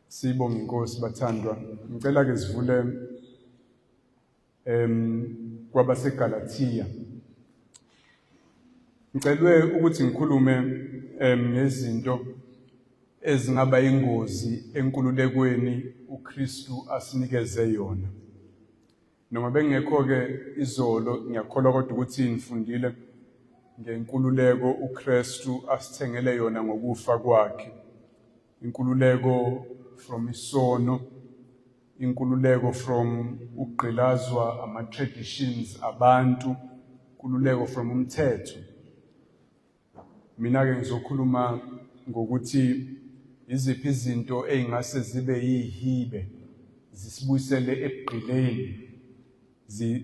Sibonge Inkosi bathandwa. Ngicela ke sivule kwabaseGalatia. Ngicelwe ukuthi ngikhulume ngezinto ezingaba ingozi enkululekweni uKristu asinikeze yona. Noma bengekho ke izolo ngiyakholwa kodwa ukuthi nifundile ngenkululeko uKristu asithengele yona ngokufa kwakhe. Inkululeko from isono, inkululeko from ukugqilazwa ama-traditions abantu, inkululeko from umthetho. Mina ke ngizokhuluma ngokuthi iziphi izinto ezingase zibe yihibe zisibuyisele ebugqileni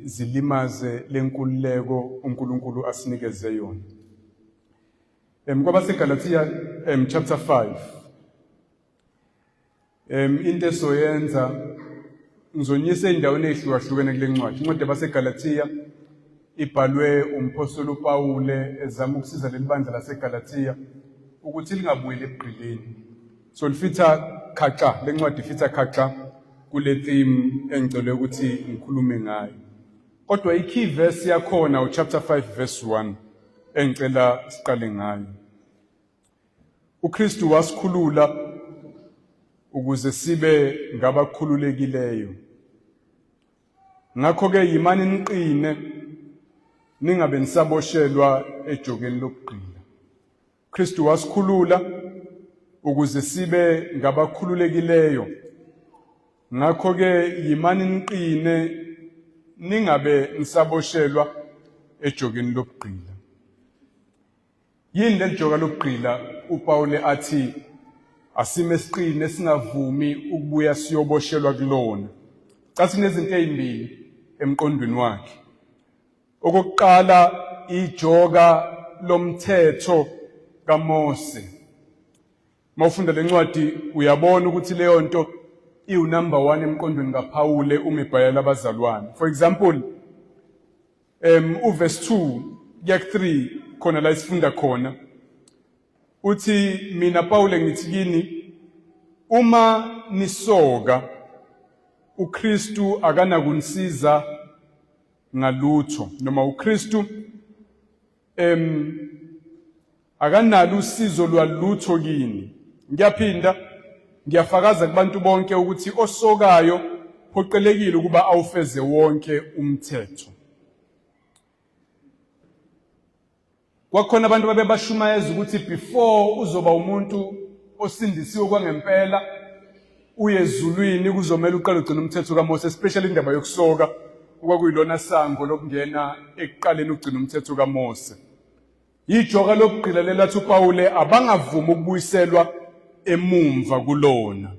zilimaze lenkululeko uNkulunkulu asinikeze yona. KwabaseGalatia chapter 5. Into esoyenza ngizonyisa endaweni ehlukahlukene kule ncwadi. Incwadi yabaseGalatia ibhalwe umpostoli uPaul ezama ukusiza leli bandla laseGalatia ukuthi lingabuyeli ebugqileni. So lifitha khaxa, le ncwadi ifitha khaxa kule theme engicela ukuthi ngikhulume ngayo. Kodwa ikey verse yakhona uchapter 5 verse 1 engicela siqale ngayo. uKristu wasikhulula ukuze sibe ngabakhululekileyo. Ngakho ke yimani niqine ningabe nisaboshelwa ejogeni lokugqila. uKristu wasikhulula ukuze sibe ngabakhululekileyo. Ngakho ke yimani niqine ningabe nisaboshelwa ejogeni lokugqila. Yini le joka lokugqila uPaul athi asime siqine singavumi ukubuya siyoboshelwa kulona. Cathi kunezinto ezimbili emqondweni wakhe. Okokuqala ijoka lomthetho kaMose. Mawufunda lencwadi uyabona ukuthi leyo nto number 1 emqondweni kaPaul uma ebhalela abazalwane. For example, uverse 2 kuya 3 khona la isifunda khona. Uthi mina Paul ngithi kini uma nisoka uKristu akana kunisiza ngalutho noma uKristu akanalo usizo lwalutho kini. Ngiyaphinda ngiyafakaza kubantu bonke ukuthi osokayo phoqelekile ukuba awufeze wonke umthetho. Kwakhona abantu babebashumayeza ukuthi before uzoba umuntu osindisiwe kwangempela uye ezulwini kuzomela uqale ugcina umthetho kaMose, especially indaba yokusoka okwakuyilona sango lokungena ekuqaleni ugcina umthetho kaMose. Ijoka lokugqila lelathi uPaul abangavuma ukubuyiselwa emumva kulona.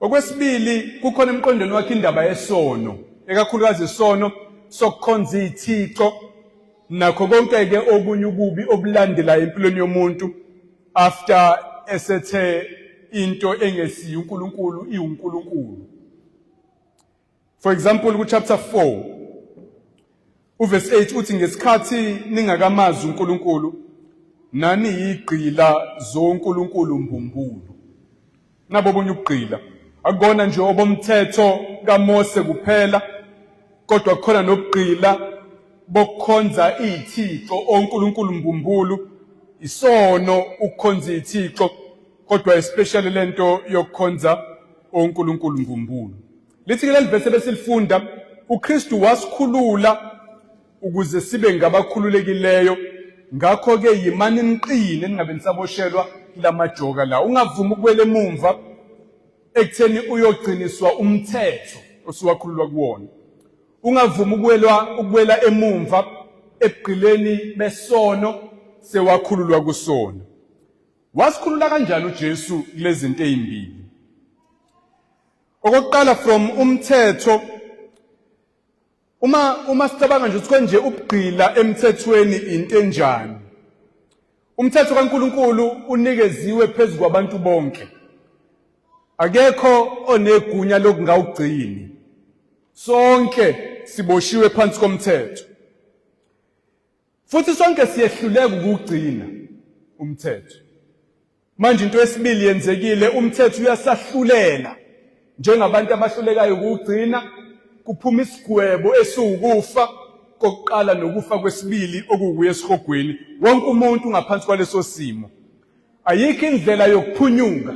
Okwesibili kukhona emqondweni wakhe indaba yesono, ekakhulukazi isono sokukhonza izithixo nakho konke ke okunye ukubi obulandela empilweni yomuntu after esethe into engesiyo uNkulunkulu iwuNkulunkulu. For example ku chapter 4 uverse 8 uthi ngesikhathi ningakamazi uNkulunkulu nani yigqila zoNkulunkulu mbumbulu. Nabo obunye ukugqila akubona nje obomthetho kaMose kuphela, kodwa kukhona nobugqila bokukhonza izithixo oNkulunkulu mbumbulu. Isono ukukhonza izithixo, kodwa especially lento yokukhonza oNkulunkulu mbumbulu. Lithi ke leli verse besilifunda uKristu wasikhulula ukuze sibe ngabakhululekileyo. Ngakho ke yimani niqine ningabe nisaboshelwa kulamajoka la. Ungavumi ukuwela emumva ekutheni uyogciniswa umthetho osuwakhululwa kuwona. Ungavumi ukuwela emumva ebugqileni besono sewakhululwa kusono. Wasikhulula kanjani uJesu kulezi zinto ezimbili? Okokuqala from umthetho, uma sicabanga nje ukuthi nje ubugqila emthethweni into enjani. Umthetho kaNkulunkulu unikeziwe phezulu kwabantu bonke. Akekho onegunya lokungawugcini. Sonke siboshiwe phansi komthetho. Futhi sonke siyehluleka ukugcina umthetho. Manje into yesibili yenzekile, umthetho uyasahlulela njengabantu abahlulekayo ukugcina, kuphuma isigwebo esiwukufa kokuqala nokufa kwesibili okukuya esihogweni. Wonke umuntu ngaphansi kwaleso simo. Ayikho indlela yokuphunyuka,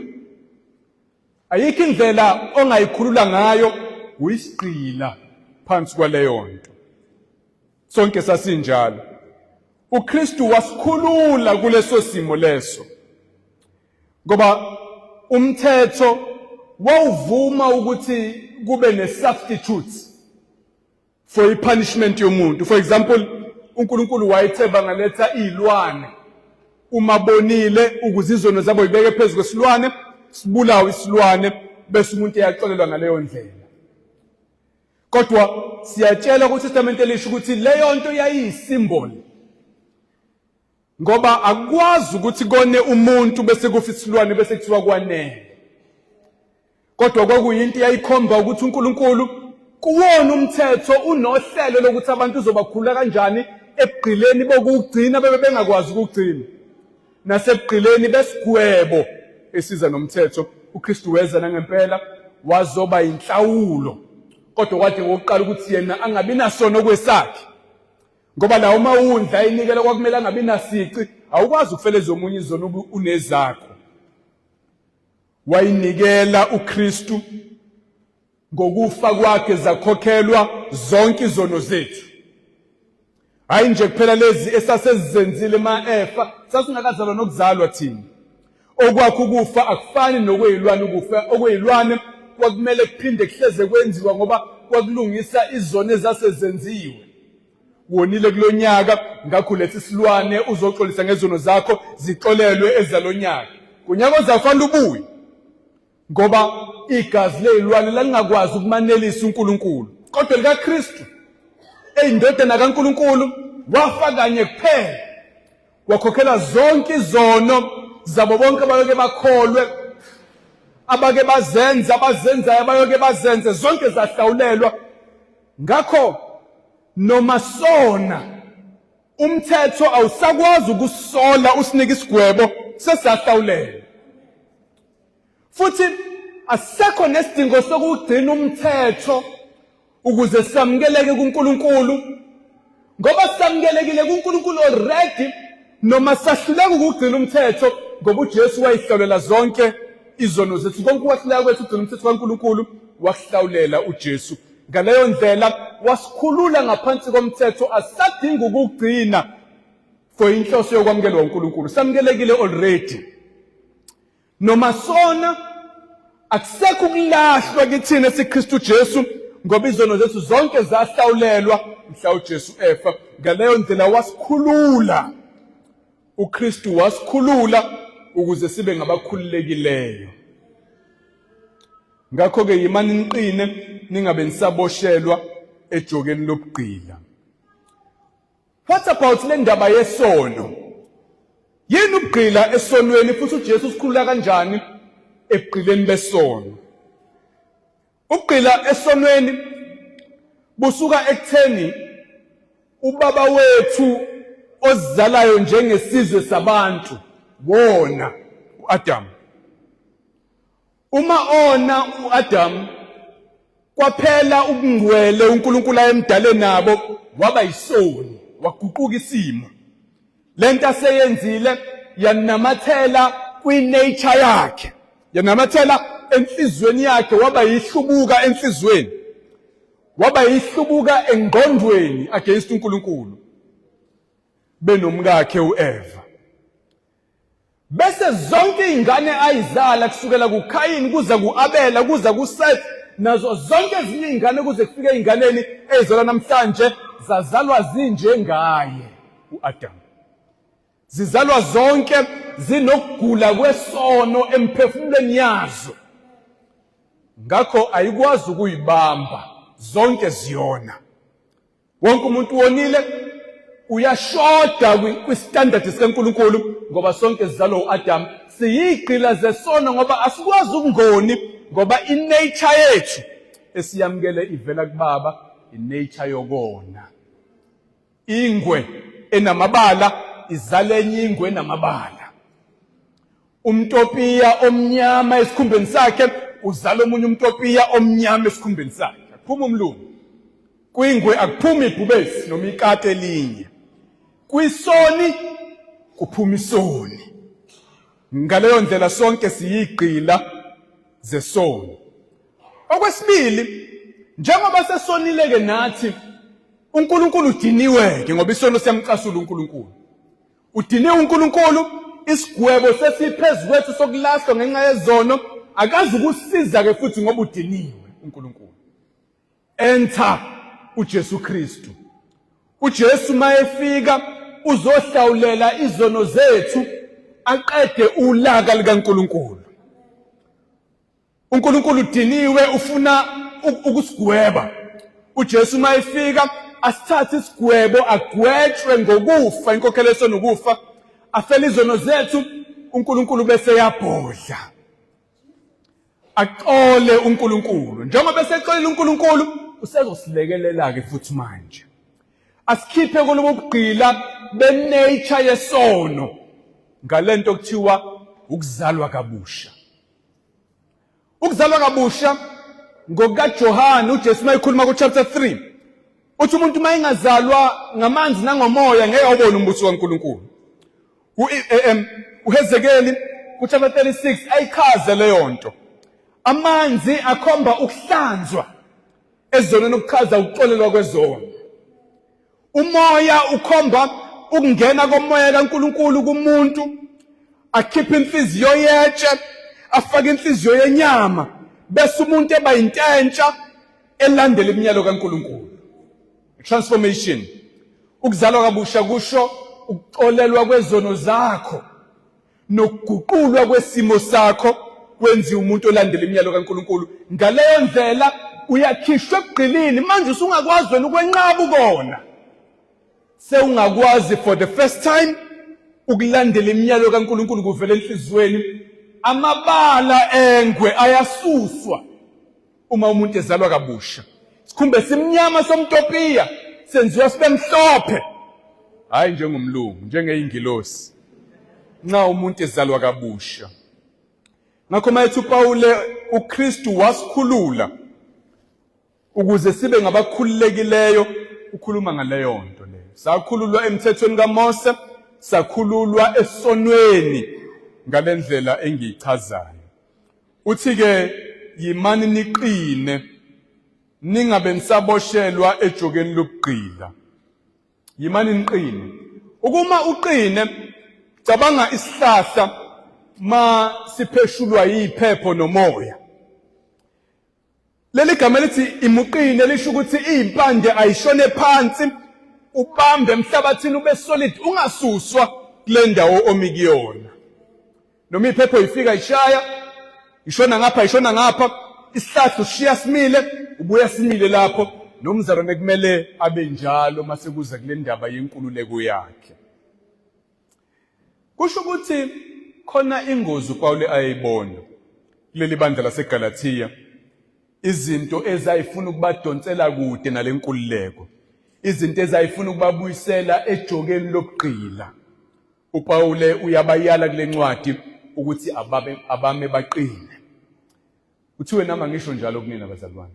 ayikho indlela ongayikhulula ngayo, uyisigqila phansi kwaleyo nto. Sonke sasinjalo. uKristu wasikhulula kuleso simo leso, ngoba umthetho wawuvuma ukuthi kube ne-substitute for i-punishment yomuntu. For example, uNkulunkulu wayethe bangaletha izilwane, uma bonile ukuze izono zabo ibeke phezu kwesilwane, sibulawe isilwane, bese umuntu eyaxolelwa ngaleyo ndlela. Kodwa siyatshela kuTestament elisho ukuthi leyo nto yayiyisymbol, ngoba akwazi ukuthi kone umuntu bese kufa isilwane bese kuthiwa kwanele. Kodwa kwakuyinto yayikhomba ukuthi uNkulunkulu kuwona umthetho unohlelo lokuthi abantu uzobakhulula kanjani ebugqileni bokugcina bebe bengakwazi ukugcina, nasebugqileni besigwebo esiza nomthetho. uKristu weza nangempela wazoba inhlawulo, kodwa kwathi ngokuqala ukuthi yena angabi nasono kwesakhe, ngoba la uma undla inikela kwakumele angabi nasici, awukwazi ukufeleza omunye izono unezakho. Wayinikela uKristu, ngokufa kwakhe zakhokhelwa zonke izono zethu. Hayi nje kuphela lezi esasezenzile efa, sasingakazalwa nokuzalwa thina. Okwakho ukufa akufani nokwezilwane ukufa. Okwezilwane kwakumele kuphinde kuhleze kwenziwa ngoba kwakulungisa izono ezasezenziwe. Wonile kulonyaka ngakho lethi isilwane uzoxolisa ngezono zakho zixolelwe ezalonyaka. Kunyaka ozafanele ubuye, ngoba igazi lezilwane lalingakwazi ukumanelisa uNkulunkulu. Kodwa likaKristu eyindodana kaNkulunkulu wafa kanye kuphela, wakhokhela zonke izono zabo bonke abayeke bakholwe, abake bazenza abazenzayo abayeke bazenze, zonke zahlawulelwa. Ngakho noma sona umthetho awusakwazi ukusola usinike isigwebo, sesahlawulelwa. Futhi asekho nesidingo sokugcina umthetho ukuze samukeleke kuNkulunkulu, ngoba samukelekile kuNkulunkulu already. Noma sahluleka ukugcina umthetho, ngoba uJesu wayihlawulela zonke izono zethu. Konke ukwahluleka kwethu ukugcina umthetho kaNkulunkulu wahlawulela uJesu. Ngaleyo ndlela wasikhulula ngaphansi komthetho, asadinga ukugcina for inhloso yokwamukelwa uNkulunkulu. Samukelekile already. Noma sona akusekho ukulahlwa kithina siKristu Jesu, ngoba izono zethu zonke zahlawulelwa mhla uJesu efa. Ngaleyo ndlela wasikhulula uKristu, wasikhulula ukuze sibe ngabakhululekileyo. Ngakho-ke yimani niqine, ningabe nisaboshelwa ejokeni lobugqila. What about le ndaba yesono? Yini ubugqila esonweni, futhi uJesu usikhulula kanjani ebugqileni besono? Ubugqila esonweni busuka ekutheni ubaba wethu ozizalayo njengesizwe sabantu, wona uAdam. Uma ona uAdam kwaphela ubungcwele uNkulunkulu ayemdale nabo, waba yisoni, waguquka isimo. Lento aseyenzile yanamathela kwi-nature yakhe, yanamathela enhlizweni yakhe, waba yihlubuka enhlizweni, waba yihlubuka engqondweni against uNkulunkulu, benomkakhe uEva. Bese zonke izingane ayizala kusukela kuKhayini kuza kuAbela kuza kuSeth, nazo zonke ezinye izingane kuze kufike ezinganeni ezizalwa namhlanje, zazalwa zinjengaye uAdam. Zizalwa zonke zinokugula kwesono emphefumulweni yazo, ngakho ayikwazi ukuyibamba, zonke ziyona. Wonke umuntu wonile uyashoda kwistandard sikaNkulunkulu, ngoba sonke sizalwa uAdam. Siyigqila zesono ngoba asikwazi ukungoni, ngoba inature yethu esiyamukele ivela kuBaba, inature yokona. Ingwe enamabala izala enye ingwe enamabala. umtopiya omnyama esikhumbeni sakhe uzala omunye umtopiya omnyama esikhumbeni sakhe. Akuphuma umlungu. Kwingwe akuphuma ibhubesi noma ikati elinye. Kwisoni kuphuma isoni. Ngaleyo ndlela sonke siyigqila zesono. Okwesibili, njengoba sesonileke nathi, uNkulunkulu udiniwe-ke ngoba isono siyamcasula uNkulunkulu. Udiniwe uNkulunkulu, isigwebo sesiphezu kwethu sokulahlwa ngenxa yezono, akazi ukusiza-ke futhi ngoba udiniwe uNkulunkulu. Enter uJesu Kristu. uJesu mayefika uzohlawulela izono zethu, aqede ulaka likaNkulunkulu. uNkulunkulu udiniwe ufuna ukusigweba. uJesu mayefika asithathe isigwebo agwetshwe ngokufa, inkokhelo esonokufa, afele izono zethu, uNkulunkulu bese yabhodla. Axole uNkulunkulu. Njengoba besexolile uNkulunkulu, usezosilekelela-ke futhi manje. Asikhiphe kulobo bugqila benature yesono ngalento okuthiwa ukuzalwa kabusha. Ukuzalwa kabusha ngokaJohane uJesu mayekhuluma kuchapter 3 uthi umuntu mayengazalwa ngamanzi nangomoya ngeke awubone umbuso kaNkulunkulu. uHezekeli kuchapter 36 ayichaze leyo nto. Amanzi akhomba ukuhlanzwa ezonweni, ukuchaza ukuxolelwa kwezono. Umoya ukhomba ukungena komoya kaNkulunkulu kumuntu, akhiphe inhliziyo yetshe, afake inhliziyo yenyama, bese umuntu eba intentsha elandela imiyalo kaNkulunkulu. Transformation. Ukuzalwa kabusha kusho ukuxolelwa kwezono zakho nokuguqulwa kwesimo sakho, kwenziwa umuntu olandela imiyalo kaNkulunkulu. Ngaleyo ndlela uyakhishwa ekugqilini, manje usungakwazi wena ukwenqaba ukona. Sewungakwazi for the first time ukulandela imiyalo kaNkulunkulu kuvela enhlizweni. Amabala engwe ayasuswa uma umuntu ezalwa kabusha. Sikhumbe simnyama somtopiya senziwa sibe mhlophe, hayi njengomlungu, njengeyingilosi, nxa umuntu ezalwa kabusha. Ngakho mayethi uPawule uKristu wasikhulula ukuze sibe ngabakhululekileyo, ukhuluma ngaleyo nto leyo. Sakhululwa emthethweni kaMose, sakhululwa esonweni ngalendlela engiyichazayo. Uthi-ke yimani niqine, ningabe nisaboshelwa ejokeni lobugqila. Yimani niqine. Ukuma uqine, cabanga isihlahla ma sipheshulwa yiphepho nomoya. Leli gama lithi imuqine lisho ukuthi impande ayishone phansi, ubambe emhlabathini ube solid, ungasuswa kule ndawo omikiyona. Noma iphepho ifika ishaya, ishona ngapha, ishona ngapha, isihlahla ushiya simile, ubuya simile lapho, nomzalwane kumele abe njalo mase kuza kule ndaba yenkululeko yakhe. Kusho ukuthi khona ingozi uPawule ayibona kuleli bandla laseGalatia, izinto ezayifuna ukubadonsela kude nalenkululeko, izinto ezayifuna ukubabuyisela ejokeni lobugqila. uPawule uyabayala kule ncwadi ukuthi abame baqine. Uthiwe nama ngisho njalo kunina bazalwane,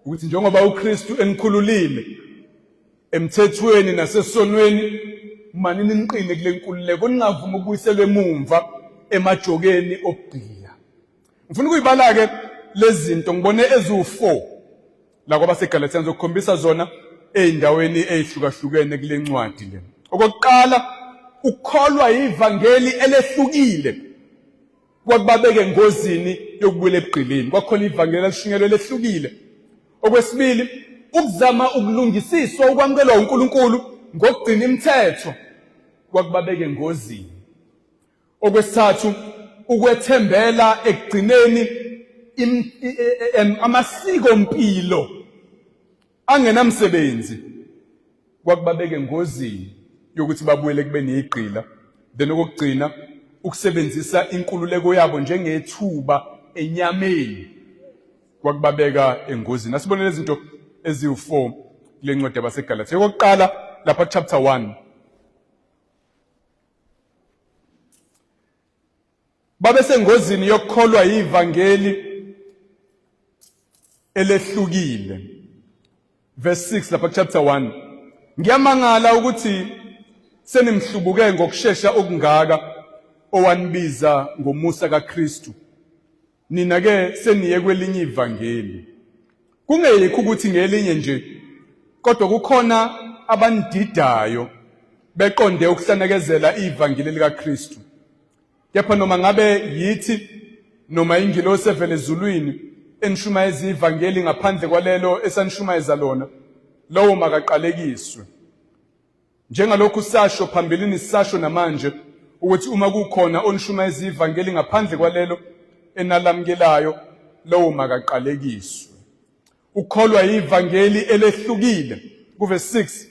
ukuthi njengoba uKristu enikhululile emthethweni nasesonweni, manini niqine kule nkululeko, ningavumi ukubuyiselwe emumva emajokeni obugqila. Ngifuna ukuyibala-ke lezi zinto, ngibone eziwu-4 la kwabaseGalatia ngizokukhombisa zona ey'ndaweni ey'hlukahlukene kule ncwadi le. Okokuqala, ukukholwa yivangeli elehlukile kwakubabeke engozini yokubuyela ebugqilini. Kwakhona ivangeli elishunyelwe lehlukile. Okwesibili, ukuzama ukulungisiswa ukwamukelwa uNkulunkulu ngokugcina imithetho kwakubabeke engozini. Okwesithathu, ukwethembela ekugcineni amasiko mpilo angenamsebenzi kwakubabeke engozini yokuthi babuyele kubeni igqila. Then okugcina, ukusebenzisa inkululeko yabo njengethuba enyameni kwakubabeka engozini. Asibone lezi zinto eziwu-4 kule ncwadi yabaseGalatia. Okokuqala lapha chapter 1, babe sengozini yokukholwa ivangeli elehlukile. Verse 6 lapha chapter 1. Ngiyamangala ukuthi senimhlubuke ngokusheshsha okungaka owanibiza ngomusa kaKristu. Nina ke seniye kwelinye ivangeli. Kungeyikho ukuthi ngelinye nje, kodwa kukhona abandidayo beqonde ukuhlanekezela ivangeli likaKristu. Kepha noma ngabe yithi noma ingilosi evele ezulwini enishumayeza ivangeli ngaphandle kwalelo esanishumayeza lona, lowo makaqalekiswe. Njengalokhu sasho phambilini sisasho namanje ukuthi uma kukhona onishumayeza ivangeli ngaphandle kwalelo enalamukelayo, lowo makaqalekiswe. Ukholwa ivangeli elehlukile kuverse 6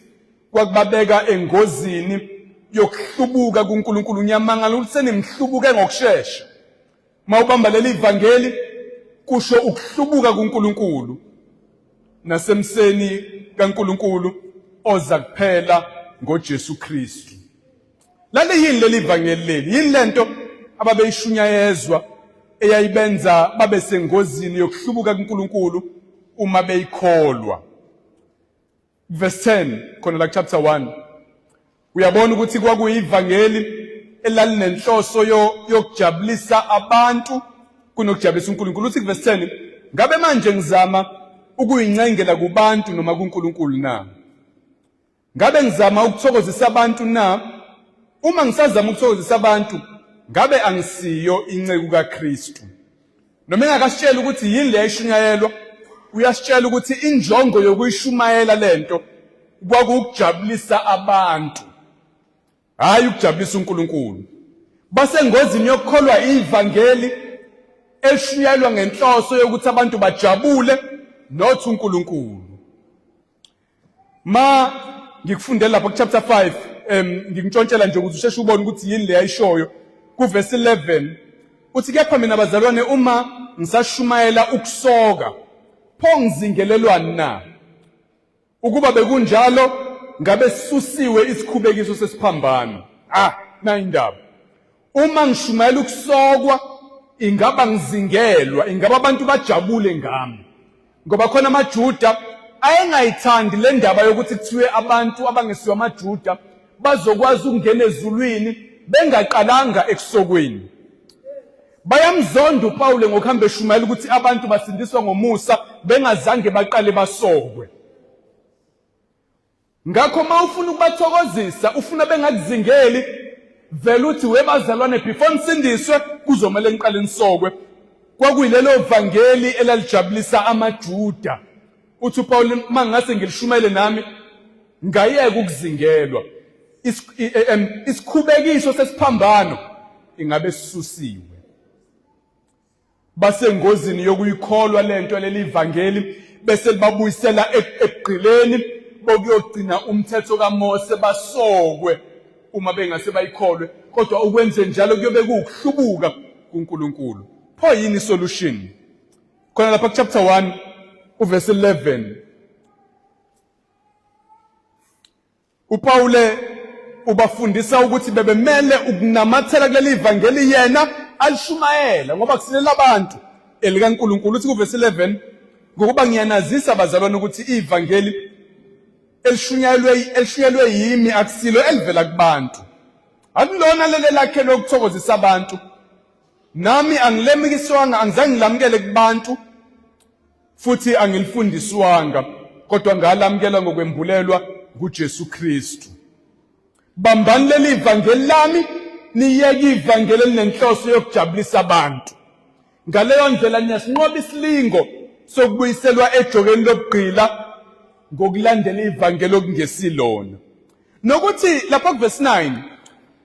kwakubabeka engozini yokuhlubuka kuNkulunkulu. Ngiyamangala ukuthi senimhlubuke ngokusheshsha. Mawubamba leli ivangeli kusho ukuhlubuka kuNkulunkulu nasemseni kaNkulunkulu oza kuphela ngoJesu Kristu. Lali yini leli ivangeli leli? Yini lento ababeyishunyayezwa eyayibenza babe sengozini yokuhlubuka kuNkulunkulu uma beyikholwa? Verse 10 khona la chapter 1 uyabona ukuthi kwakuyivangeli elalinenhloso yokujabulisa abantu kunokujabulisa uNkulunkulu. Uthi verse 10, ngabe manje ngizama ukuyincengela kubantu noma kuNkulunkulu na? Ngabe ngizama ukuthokozisa abantu na? Uma ngisazama ukuthokozisa abantu, ngabe angisiyo inceku kaKristu? Noma engakasitshela ukuthi yini le ayishunyayelwa, uyasitshela ukuthi injongo yokuyishumayela lento kwakukujabulisa abantu, hayi ukujabulisa uNkulunkulu. Basengozini yokukholwa ivangeli eshunyayelwa ngenhloso yokuthi abantu bajabule not uNkulunkulu. Ma ngikufundela lapha kuchapter 5, ngikuntshontshelwa nje ukuthi usheshe ubone ukuthi yini le ayishoyo. Kuverse 11 uthi, kepha mina bazalwane, uma ngisashumayela ukusoka, pho ngizingelelwani na? Ukuba bekunjalo ngabe sisusiwe isikhubekiso sesiphambano. Na indaba. Uma ngishumayela ukusokwa, ingaba ngizingelwa, ingaba abantu bajabule ngami. Ngoba khona amaJuda ayengayithandi le ndaba yokuthi kuthiwe abantu abangesiwa amaJuda bazokwazi ukungena ezulwini bengaqalanga ekusokweni. Bayamzonda uPawule ngokuhamba eshumayela ukuthi abantu basindiswa ngomusa bengazange baqale basokwe. Ngakho mawufuna ukubathokozisa, ufuna bengakuzingeli, vele uthi webazalwane before nisindiswe kuzomela niqale nisokwe. Kwakuyilelo vangeli elalijabulisa amaJuda. Uthi uPaul, mangase ngilishumayele nami ngayeka ukuzingelwa, isikhubekiso sesiphambano ingabe sisusiwe. Basengozini yokuyikholwa lento leli ivangeli bese libabuyisela ebugqileni bokuyogcina umthetho kaMose basokwe uma bengase bayikholwe, kodwa ukwenze njalo kuyobe kuukuhlubuka kuNkulunkulu. Pho yini solution? Khona lapha chapter 1 uverse 11 uPawule ubafundisa ukuthi bebemele ukunamathela kuleli ivangeli yena alishumayela ngoba kusilela abantu elikaNkulunkulu. Uthi kuverse 11, ngokuba ngiyanazisa bazalwane ukuthi ivangeli elishunyayelwe yimi akusilo elivela kubantu, akulona lele lakhe lokuthokozisa abantu. Nami angilemikiswanga, angizange ngilamukele kubantu, futhi angilifundiswanga, kodwa ngalamukela ngokwembulelwa kuJesu Kristu. Bambani leli ivangeli lami, niyeke ivangeli elinenhloso yokujabulisa abantu. Ngaleyo ndlela niyasinqoba isilingo sokubuyiselwa ejokeni lobugqila ngokulandela ivangeli okungesilona. Nokuthi lapha kuverse 9,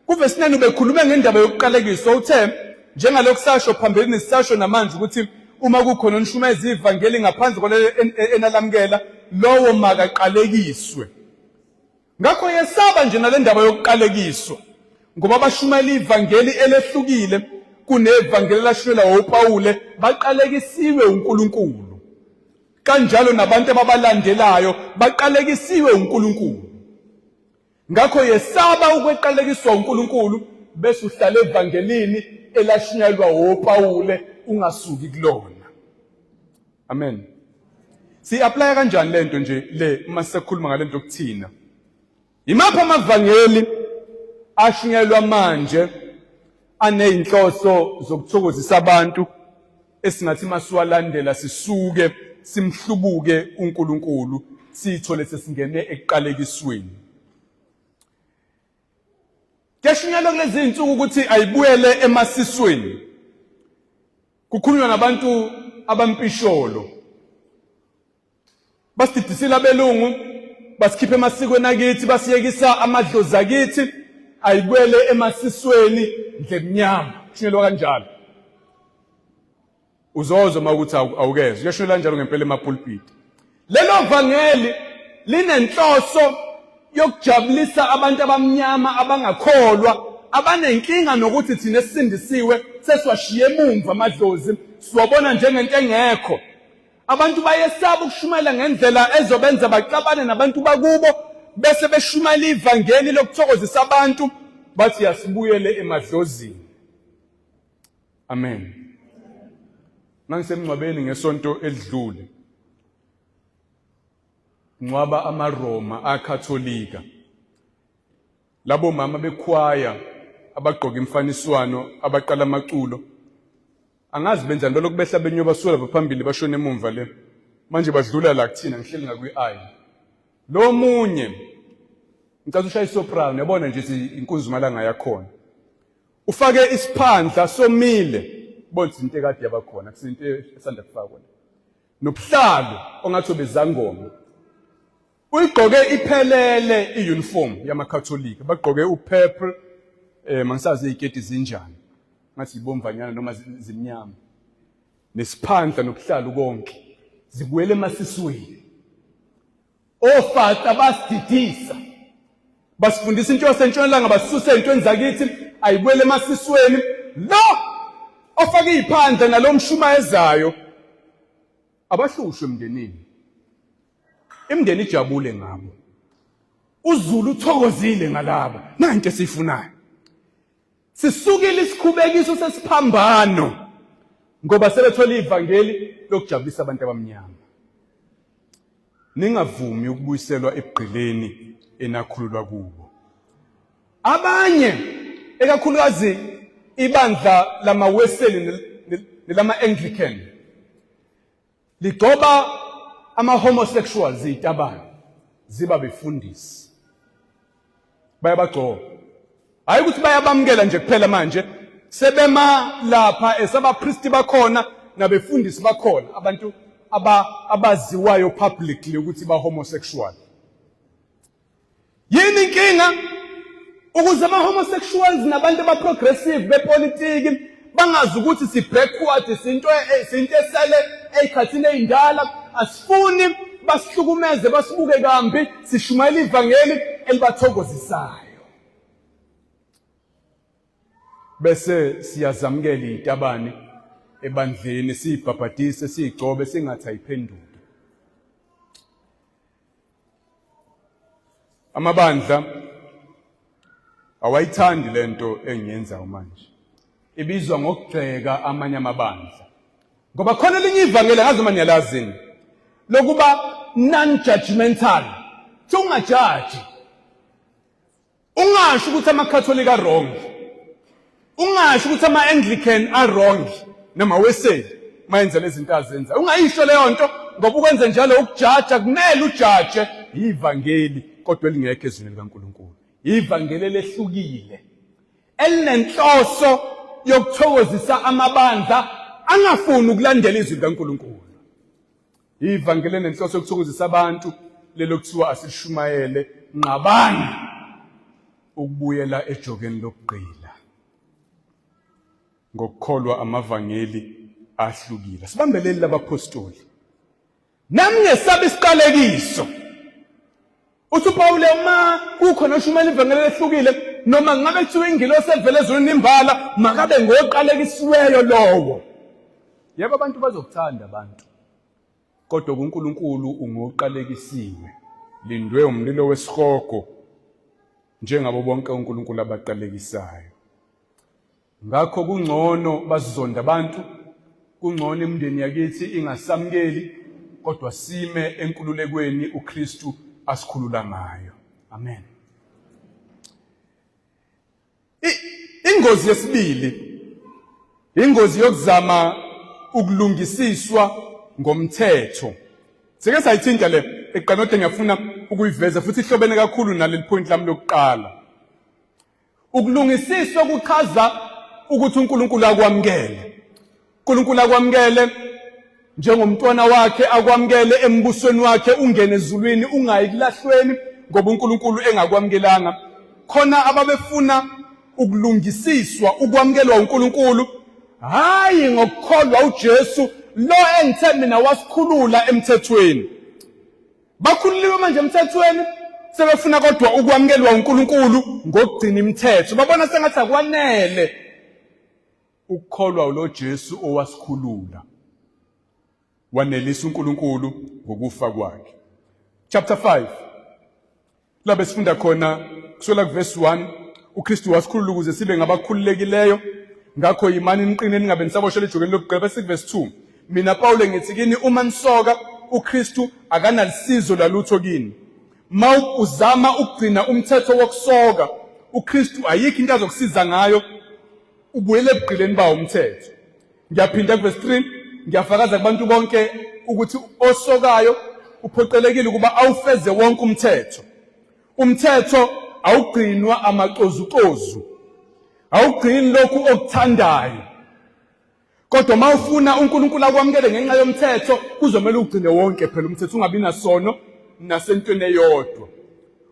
kuverse 9 ubekhuluma ngendaba yokuqalekiswa. Uthe njengalokhu sasho phambilini sisasho namanje ukuthi uma kukhona onishumayeza ivangeli ngaphandle kwalelo enalamukela, lowo makaqalekiswe. Ngakho yesaba nje nale ndaba yokuqalekiswa, ngoba bashumayela ivangeli elehlukile kunevangeli lashunyelwa uPawule, baqalekisiwe uNkulunkulu. Kanjalo nabantu ababalandelayo baqalekisiwe uNkulunkulu. Ngakho yesaba ukweqalekiswa uNkulunkulu bese uhlala evangelini elashunyalwa oPawule ungasuki kulona. Amen. Si-apply kanjani lento nje le uma sikhuluma ngalento kuthina? Imaphi amavangeli ashunyalwa manje aneyinhloso zokuthokozisa abantu esingathi masiwalandela sisuke simhlubuke uNkulunkulu sithole sesingene ekuqalekisweni? Kuyashunyalwa kulezi zinsuku ukuthi ayibuyele emasisweni. Kukhulunywa nabantu abampisholo. Basididisile abelungu, basikhiphe emasikweni akithi, basiyekisa amadlozi akithi, ayibuyele emasisweni ndlemnyama. Kushunyelwa kanjalo. Uzozwa mawukuthi awukezwe. Kuyashunyelwa kanjalo ngempela emapulpit. Lelo vangeli linenhloso yokujabulisa abantu abamnyama abangakholwa, abanenkinga nokuthi thina esindisiwe sesiwashiye emumva amadlozi, siwabona njengento engekho. Abantu bayesaba ukushumayela ngendlela ezobenza baxabane nabantu bakubo, bese beshumayela ivangeli lokuthokozisa abantu, bathi yasibuyele emadlozini. Amen. Nangisemncwabeni ngesonto elidlule, ngcwaba amaRoma akatholika. Labo mama bekhwaya abagqoka imfaniswano abaqala amaculo, angazi benza ntolo kubehla benyo basuka lapha phambili bashone emumva le. Manje badlula la kuthina ngihleli ngakwi-eye. Lo munye ngicela ushaya isoprano, yabona nje inkuzumalanga yakhona. Ufake isiphandla somile, bonke into ekade yabakhona, akusinto esanda kufakwa. Nobuhlalo ongathi bezangoma. Uyigqoke iphelele iuniform yamakatholika. Bagqoke upurple, mangisazi iziketi zinjani. Ngathi ibomvanyana noma zimnyama. Nesiphandla nobuhlalo konke. Zibuyele emasisweni. Ofata basididisa. Basifundisa into yasentshonalanga, basisusa ezintweni zakithi, ayibuyele emasisweni. Lo ofake iphandla nalomshumayezayo abahlushwe emndenini. Imndeni ijabule ngabo. uZulu uthokozile ngalaba. Nanti esifunayo. Sisukile isikhubekiso sesiphambano ngoba sebethola ivangeli lokujabulisa abantu abamnyama. Ningavumi ukubuyiselwa ebugqileni enakhululwa kubo. Abanye ekakhulukazi ibandla lamaWeseli nelama-Anglican ligcoba ama-homosexuals itabane ziba befundisi. Bayabagcoba. Hayi ukuthi bayabamukela nje kuphela manje, sebema lapha esabapristi bakhona nabefundisi bakhona, abantu abaziwayo publicly ukuthi ba-homosexual. Yini inkinga? Ukuze ama-homosexuals nabantu abaprogressive bepolitiki bangazi ukuthi si-backward, sinto esele ey'khathini ey'ndala, asifuni basihlukumeze basibuke kambi, sishumayela ivangeli elibathokozisayo. Bese siyazamukela itabane ebandleni, siyibhabhadise, siyigcobe, singathi ayiphenduki. Amabandla awayithandi lento engiyenzayo manje. Ibizwa ngokugxeka amanye amabandla. Ngoba khona elinye ivangeli ngazi manje lazini lokuba non-judgmental. Ungajaji. Ungasho ukuthi amakatholika wrong. Ungasho ukuthi ama-Anglican are wrong noma Wesley mayenza lezi zinto azenza. Ungayisho leyo nto ngoba ukwenza njalo ukujaja, kumele ujaje ivangeli kodwa elingekho ezweni likaNkulunkulu. Ivangeli lehlukile elinenhloso yokuthokozisa amabandla angafuni ukulandela izwi likaNkulunkulu. Ivangeli lenhloso yokuthokozisa abantu lelo kuthiwa asilishumayele nqabani ukubuyela ejogeni lokugqila ngokukholwa amavangeli ahlukile. Sibambeleli labapostoli. Nami ngesabe isiqalekiso. uPawule uma kukho noshumayela ivangeli lehlukile noma ngabe kuthiwa ingilosi evele ezweni imbala makabe ngoqalekisiweyo lowo. Yebo abantu bazokuthanda abantu. Kodwa kuNkulunkulu ungoqalekisiwe. Lindwe umlilo wesihogo njengabo bonke uNkulunkulu abaqalekisayo. Ngakho kungcono bazizonda abantu, kungcono imindeni yakithi ingasamukeli, kodwa sime enkululekweni uKristu asikhulula ngayo. Amen. Ingozi yesibili, ingozi yokuzama ukulungisiswa ngomthetho. Sike sayithinta le eqanode ngiyafuna ukuyiveza futhi ihlobene kakhulu naleli point lami lokuqala. Ukulungisiswa kuchaza ukuthi uNkulunkulu akwamukele. uNkulunkulu akwamukele njengomntwana wakhe, akwamukele embusweni wakhe, ungene ezulwini, ungayi kulahlweni ngoba uNkulunkulu engakwamukelanga. Khona ababefuna ukulungisiswa, ukwamukelwa uNkulunkulu, hayi ngokukholwa uJesu lo engithe mina wasikhulula emthethweni. Bakhululiwe manje emthethweni, sebefuna kodwa ukwamukelwa uNkulunkulu ngokugcina imithetho. Babona sengathi akwanele ukukholwa ulo Jesu owasikhulula, wanelisa uNkulunkulu ngokufa kwakhe. Chapter 5 labe sifunda khona kusukela kuverse 1, uKristu wasikhulula ukuze sibe ngabakhululekileyo, ngakho yimani niqine ningabe nisaboshela ejokeni lokugqeba. Bese kuverse 2, mina Paulo ngithi kini uma nisoka uKristu akanalisizo lalutho kini. Ma uzama ukugcina umthetho wokusoka uKristu ayikho into azokusiza ngayo, ubuyele ebugqileni bawo umthetho. Ngiyaphinda kuverse 3, ngiyafakaza kubantu bonke ukuthi osokayo uphoqelekile ukuba awufeze wonke umthetho. Umthetho awugcinwa amaxozuxozu, awugcini lokhu okuthandayo. Kodwa mawufuna uNkulunkulu akwamukele ngenxa yomthetho, kuzomela ugcine wonke phela umthetho, ungabi nasono nasentweni eyodwa.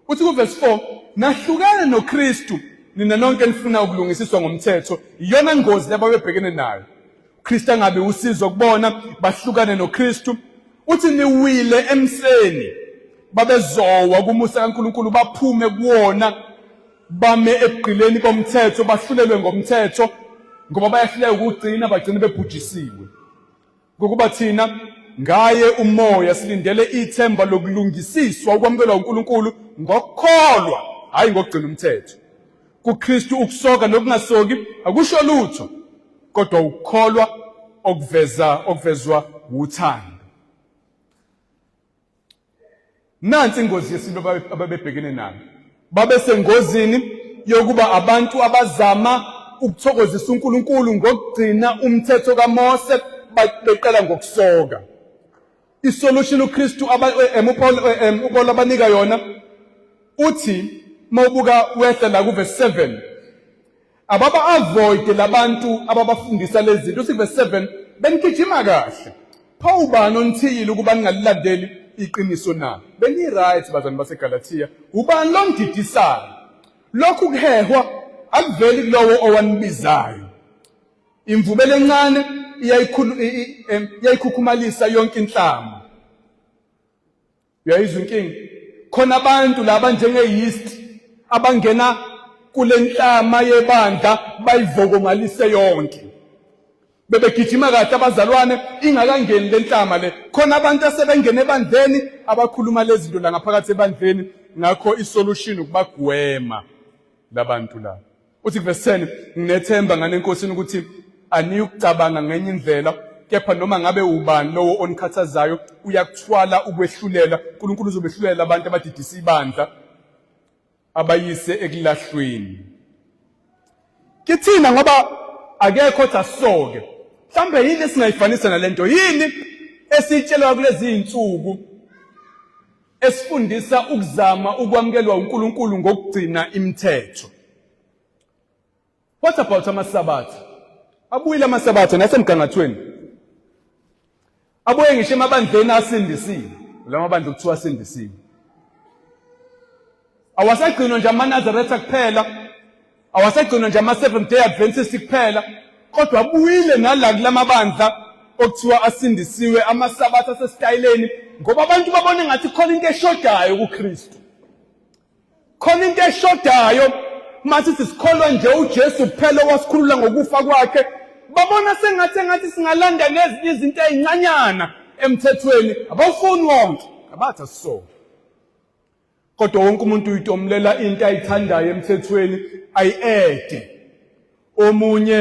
Uthi kuverse 4, nahlukene noKristu nina nonke nifuna ukulungisiswa ngomthetho. Iyona ngozi ababebhekene nayo. uKristu angabe usizo kubona, bahlukane noKristu. Uthi niwile emseni, babezowa kumusa kaNkulunkulu, baphume kuwona, bame ebugqileni bomthetho, bahlulelwe ngomthetho ngoba bayahluleka ukugcina, bagcine bebhujisiwe. Ngokuba thina ngaye umoya silindele ithemba lokulungisiswa, ukwamukelwa uNkulunkulu ngokukholwa, hayi ngokugcina umthetho. kuKristu ukusoka nokungasoki akusho lutho, kodwa ukukholwa okuvezwa uthando. Nansi ingozi yesilo ababebhekene nayo. Babesengozini yokuba abantu abazama ukuthokozisa uNkulunkulu ngokugcina umthetho kaMose, beqala ngokusoka. Isolution uKristu uPaul abanika yona uthi mawubuka wehla la kuverse 7, ababa avoid labantu ababafundisa lezi zinto. Uthi verse 7, benigijima kahle, phawu bani onithiyile ukuba ningalilandeli iqiniso na? Beni right bazana baseGalatia, ubani lo ngididisayo? Lokhu kuhehwa akuveli kulowo owanibizayo. Imvubelo encane iyayikhukhumalisa yonke inhlama. Uyayizwa inkinga? Khona abantu laba njenge-yeast abangena kule nhlama yebandla bayivokomalise yonke. Bebegijima kahle abazalwane ingakangeni le nhlama le. Khona abantu asebengena ebandleni abakhuluma lezi zinto la ngaphakathi ebandleni, ngakho isolution ukubagwema labantu la. Uthi verse 10, nginethemba ngane enkosini ukuthi aniyukucabanga ngenye indlela, kepha noma ngabe ubani lowo onikhathazayo uyakuthwala ukwehlulela, uNkulunkulu uzobehlulela abantu abadidisa ibandla abayise ekulahlweni. Kithina ngoba akekho thasoke, mhlambe yini esingayifanisa nalento? Yini esitshelwa kulezi insuku esifundisa ukuzama ukwamukelwa uNkulunkulu ngokugcina imithetho? What about amasabatha? Abuyile amasabatha nasemgangathweni. Abuye ngisho emabandleni asindisiwe, la mabandla kuthiwa asindisiwe. Awasagcinwa nje amaNazaretha kuphela, awasagcinwa nje ama-Seventh Day Adventist kuphela, kodwa abuyile nala kulamabandla okuthiwa asindisiwe, amasabatha asesitayileni, ngoba abantu babona ngathi khona into eshodayo kuKristu. Khona into eshodayo mathi sisikholwa nje uJesu kuphela wasikhulula ngokufa kwakhe. Babona sengathi singalanda nezinye izinto ezincanyana emthethweni, abawufuni wonke, abathi so. Kodwa wonke umuntu uyitomulela into ayithandayo emthethweni, ayiede. omunye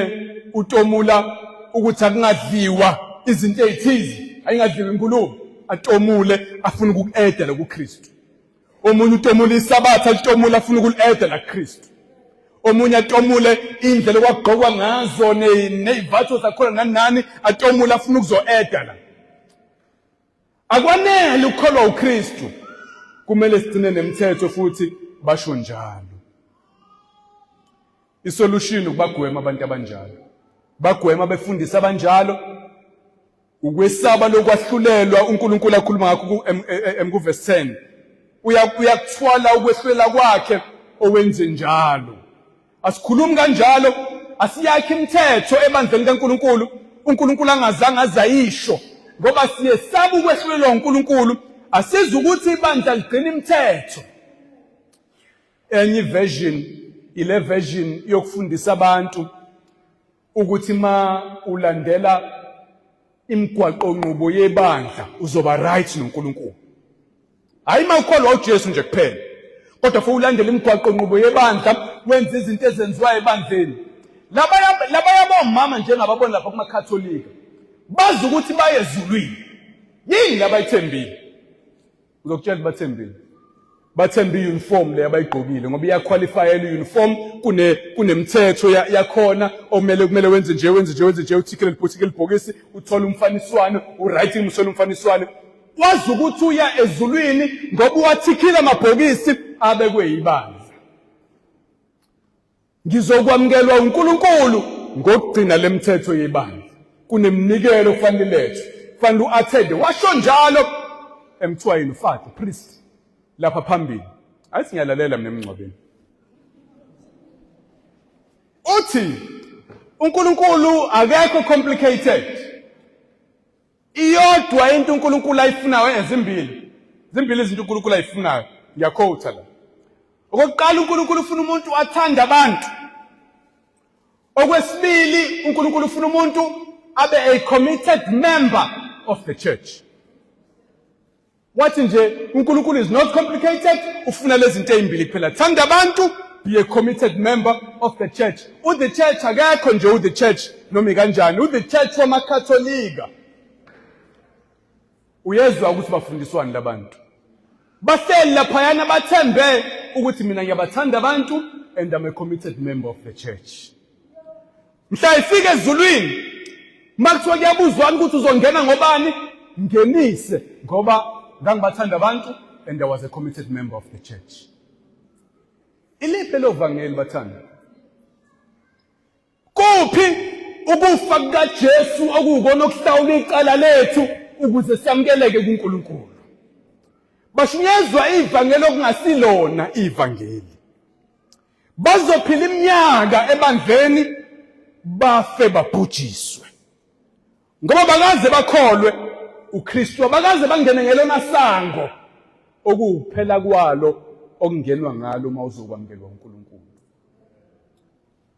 utomula ukuthi akungadliwa izinto ezithize, ayingadliwa inkulumo, atomule afuna ukuku-eda lokuKristu. Omunye utomula isabatha, atomula afuna uku-eda laKristu. Omunye atomule indlela okwagqokwa ngazo nezivatho zakhona nani, atomula afuna ukuzo-eda la. Akwanele ukukholwa uKristu, kumele sigcine nemithetho futhi basho njalo. Isolution ukubagwema abantu abanjalo. Bagwema befundisa abanjalo, ukwesaba lokwahlulelwa uNkulunkulu akhuluma ngakho kuverse 10. Uyakuthwala ukwehlulela kwakhe owenze njalo. Asikhulumi kanjalo, asiyakhe imithetho ebandleni kaNkulunkulu, uNkulunkulu angazange azayisho, ngoba siyesaba ukwehlulelwa uNkulunkulu, asiza ukuthi ibandla ligcine imithetho. Enye version, ile version yokufundisa abantu ukuthi ma ulandela imigwaqo nqubo yebandla uzoba right noNkulunkulu. Hayi mawukholwa uJesu nje kuphela, kodwa futhi ulandele imigwaqo nqubo yebandla, wenza izinto ezenziwayo ebandleni. Laba yabomama njengababona lapha kumaKatholika, bazi ukuthi baye ezulwini. Yini labayithembile? Uzokutshela bathembile. Bathemba i-uniform le abayigqokile ngoba iyaqualify i-uniform kunemithetho yakhona kumele wenze nje uthikile libhokisi uthola umfaniswano urighting umsolo umfaniswano. Wazi ukuthi uya ezulwini ngoba uwathikile amabhokisi abekwe yibandla. Ngizokwamukelwa uNkulunkulu ngokugcina lemithetho yebandla. Kunemnikelo kufanele lethu. Kufanele uattend. Washo njalo emthwayini uFather priest lapha phambili. Ayithi ngiyalalela mina emncwabeni. Uthi uNkulunkulu akekho complicated. Iyodwa into uNkulunkulu ayifunayo ezimbili. Zimbili izinto uNkulunkulu ayifunayo. Ngiyakhotha la. Okokuqala uNkulunkulu ufuna umuntu athanda abantu. Okwesibili uNkulunkulu ufuna umuntu abe a committed member of the church. Wathi nje uNkulunkulu is not complicated, ufuna lezi zinto ezimbili kuphela. Thanda abantu, be a committed member of the church. The church akekho nje the church noma kanjani, the church wamaKatholika. Uyezwa ukuthi bafundiswani labantu. Bahleli laphayana bathembe ukuthi mina ngiyabathanda abantu and I'm a committed member of the church. Mhla ifike ezulwini, makuthiwa kuyabuzwana ukuthi uzongena ngobani, ngenise ngoba ngangibathanda abantu and I was a committed member of the church. Iliphi lo vangeli bathanda? Kuphi ukufa kukaJesu okukona okuhlawula icala lethu ukuze siyamukeleke kuNkulunkulu? Bashunyezwa ivangeli okungasilona ivangeli. Bazophila iminyaka ebandleni bafe babhujiswe. Ngoba bakaze bakholwe uKristu, abakaze bangene ngelona sango okuphela kwalo okungenwa ngalo uma uzokwamukelwa uNkulunkulu.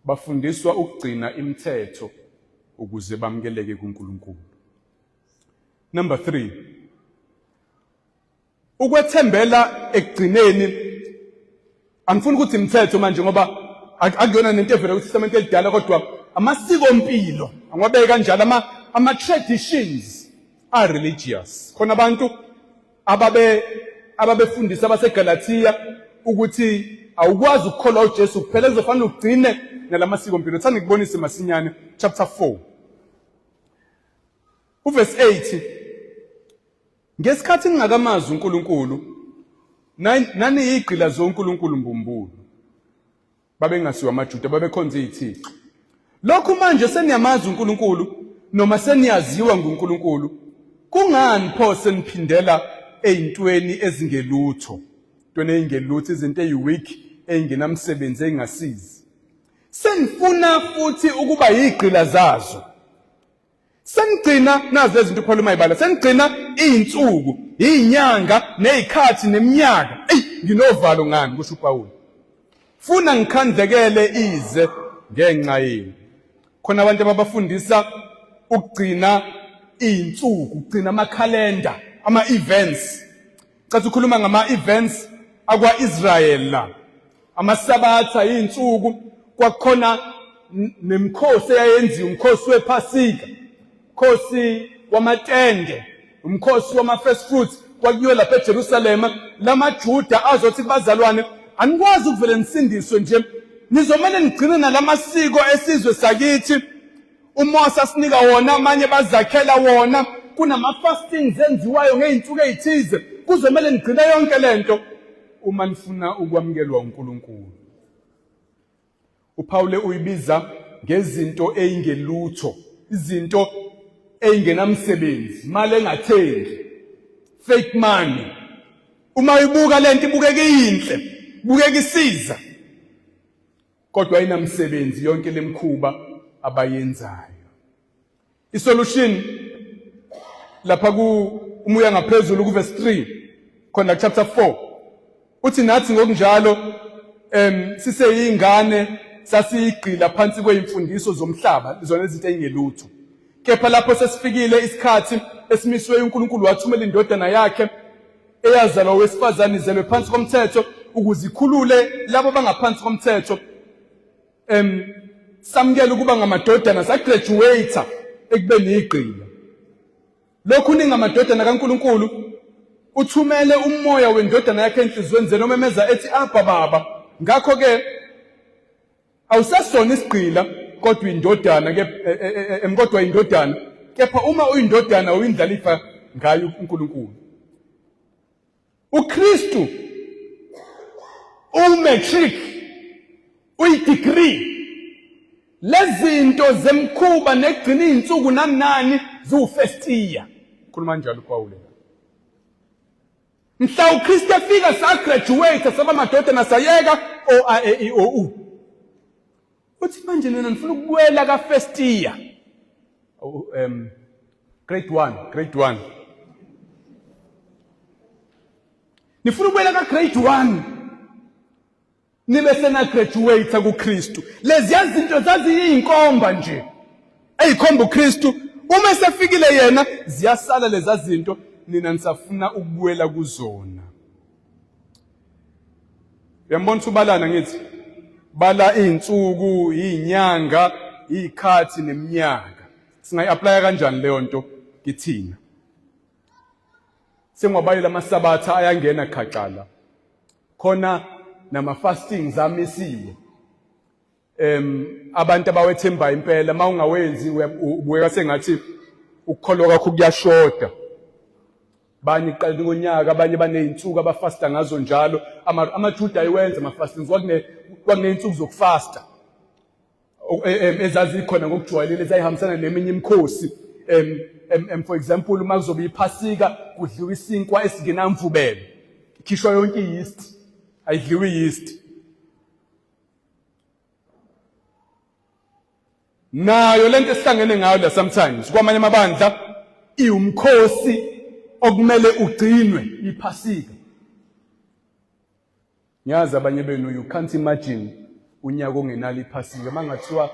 Bafundiswa ukugcina imithetho ukuze bamukeleke kuNkulunkulu. Number 3. Ukwethembela ekugcineni, angifuni ukuthi imithetho manje ngoba akuyona nento evela kuTestament elidala, kodwa amasiko empilo angwabeka kanjalo, ama-traditions are religious. Khona abantu ababefundisa abaseGalatia ukuthi awukwazi ukukholwa uJesu kuphela, kuzofanele ugcine nalamasiko empilo. Thanda ngikubonise masinyane chapter 4 uverse 8. Ngesikhathi ngingakamazi uNkulunkulu, nani igqila zoNkulunkulu mbumbulu, babengasiwa amaJuda, babekhonza izithixo. Lokhu manje seniyamazi uNkulunkulu noma seniyaziwa nguNkulunkulu, kungani pho seniphindela ezintweni ezingelutho, intweni ezingelutho, izinto eziweak, ezingenamsebenzi, ezingasizi? Senifuna futhi ukuba yigqila zazo. Senigcina nazo lezi zinto uPaul mayibala, senigcina izinsuku, izinyanga, nezikhathi neminyaka. Nginovalo ngani kusho uPaul. Funa ngikhandlekele ize ngenxa yenu. Khona abantu abafundisa ukugcina izinsuku, ukugcina amakhalenda, ama-events. Cathi ukhuluma ngama-events akwa-Israel la. Amasabatha, izinsuku, kwakhona nemkhosi eyayenziwa, umkhosi wePhasika, umkhosi wamatende, umkhosi wama-first fruits, kwakuyiwe lapha eJerusalema. LamaJuda azothi bazalwane, anikwazi ukuvele nisindiswe nje, nizomele nigcine nalamasiko esizwe sakithi. uMose asinika wona, amanye bazakhela wona, kunama-fastings enziwayo ngey'nsuku ey'thize, kuzomele nigcine yonke lento uma nifuna ukwamukelwa uNkulunkulu. uPawule uyibiza ngezinto eyingelutho, izinto eyingenamsebenzi, imali engathengi, fake money. Uma uyibuka lento ibukeka iyinhle, ibukeka isiza, kodwa ayinamsebenzi yonke lemkhuba abayenzayo. Isolution lapha umuya ngaphezulu kuverse 3 khona chapter 4 uthi nathi ngokunjalo siseyingane sasiyigqila phansi kwezimfundiso zomhlaba, izona izinto eyingelutho. Kepha lapho sesifikile isikhathi esimiswe uNkulunkulu wathumela indodana yakhe eyazalwa owesifazane, izelwe phansi komthetho ukuze ikhulule labo bangaphansi komthetho. Samukela ukuba ngamadodana, sagraduate ekubeni igqila. Lokhu ningamadodana kaNkulunkulu, uthumele umoya wendodana yakhe enhliziyweni zenu omemeza ethi Abba Baba. Ngakho ke awusasona isigqila kodwa indodana kodwa indodana. Kepha uma uyindodana uyindlalifa ngayo uNkulunkulu. uKristu umatric, uyidegree, lezinto zemkhuba negcina izinsuku nani ziwu-first year. Khuluma njalo uPawule. Mhla uKristu efika sagraduate saba madodana sayeka o uthi manje nina nifuna ukubuela ka first year, grade 1 nifuna ukubuela ka grade 1 nibe sena graduate kuKristu. Lezi zinto zaziyinkomba nje eyikhomba uKristu. Uma sefikile yena ziyasala lezi zinto, nina nisafuna ukubuela kuzona. Uyambona ubalana ngithi bala izinsuku, izinyanga, izikhathi neminyaka. Singayi-apply kanjani leyo nto kithina? Sengobayile amasabatha ayangena khaqala. Khona nama-fastings amisiwe. Abantu abawethemba impela, uma ungawenzi ubukeka sengathi ukukholwa kwakho kuyashoda. Banye iqala ngonyaka, abanye baney'nsuku abafasta ngazo njalo. AmaJuda ayiwenza ama-fastings, kwakuney'nsuku zokufasta ezazikhona ngokujwayelile, ezayihambisana neminye imikhosi. For example, uma kuzoba iPhasika kudliwa isinkwa esingenamvubelo, ikhishwa yonke i-yeast, ayidliwe i-yeast. Nayo lento esihlangene ngayo la sometimes kwamanye amabandla iwumkhosi okumele ugcinwe, iPhasika. Ngiyazi abanye benu you can't imagine unyaka ongenalo iPhasika. Mangathiwa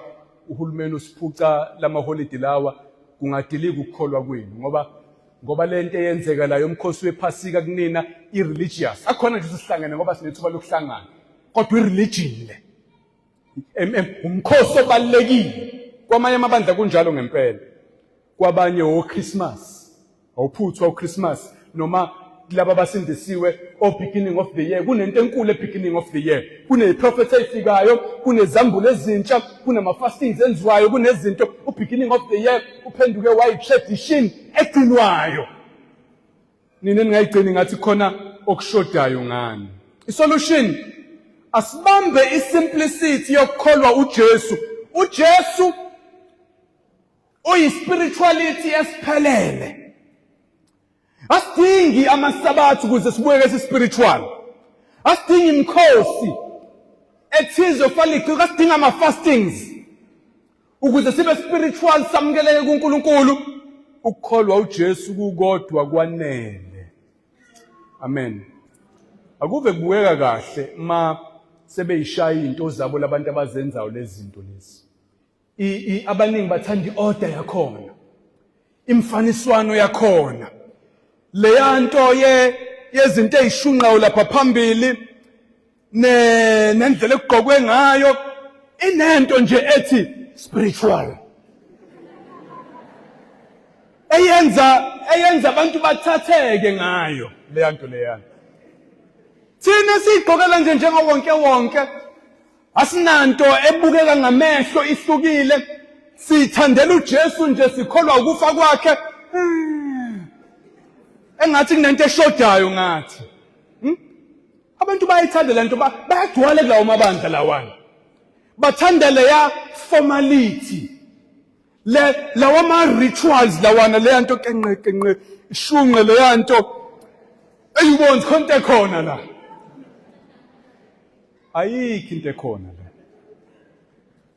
uhulumeni usiphuca lama-holiday lawa, kungadilika ukukholwa kwenu, ngoba lento eyenzeka la yomkhosi wePhasika kunina i-religious. Akhona nje sihlangene ngoba sinethuba lokuhlangana, kodwa i-religion le umkhosi obalulekile. Kwamanye amabandla kunjalo ngempela. Kwabanye oChristmas, awuphuthwa uChristmas, noma laba basindisiwe beginning of the year. Kunento enkulu beginning of the year. Kune-prophet eyifikayo, kunezambulo ezintsha, kunama-fastings enziwayo, kunezinto beginning of the year uphenduke wayi-tradition egcinwayo. Nina ningayigcini ngathi khona okushodayo ngani. Isolution, asibambe isimplicity yokukholwa uJesu. uJesu uyi-spirituality esiphelele. Asidingi amasabatha ukuze sibuyeke si-spiritual. Asidingi imikhosi ethize ofaliqika, asidingi ama-fastings ukuze sibe spiritual, samukeleke kuNkulunkulu. Ukukholwa uJesu kukodwa kwanele. Amen. Akuve kubukeka kahle uma sebeyishaya into zabo labantu abazenzayo lezi zinto lezi. Abaningi bathanda i-order yakhona, imfaniswano yakhona, leya nto yezinto ezishunqayo lapha phambili nendlela ekugqokwe ngayo. inento nje ethi spiritual. Eyenza abantu bathatheke ngayo leya nto leyana. Thina sigqokela nje njengawonke asinanto ebukeka ngamehlo ihlukile, sithandela uJesu nje, sikholwa ukufa kwakhe. Engathi kunento eshodayo ngathi. Abantu bayithanda lento, bayagcwala kulawo mabandla lawana. Bathanda leya formality. Lawa ma-rituals lawana, leya nto kenqe, ishunqe leya nto. Eyibona khonto ekhona la. Ayikho into ekhona la.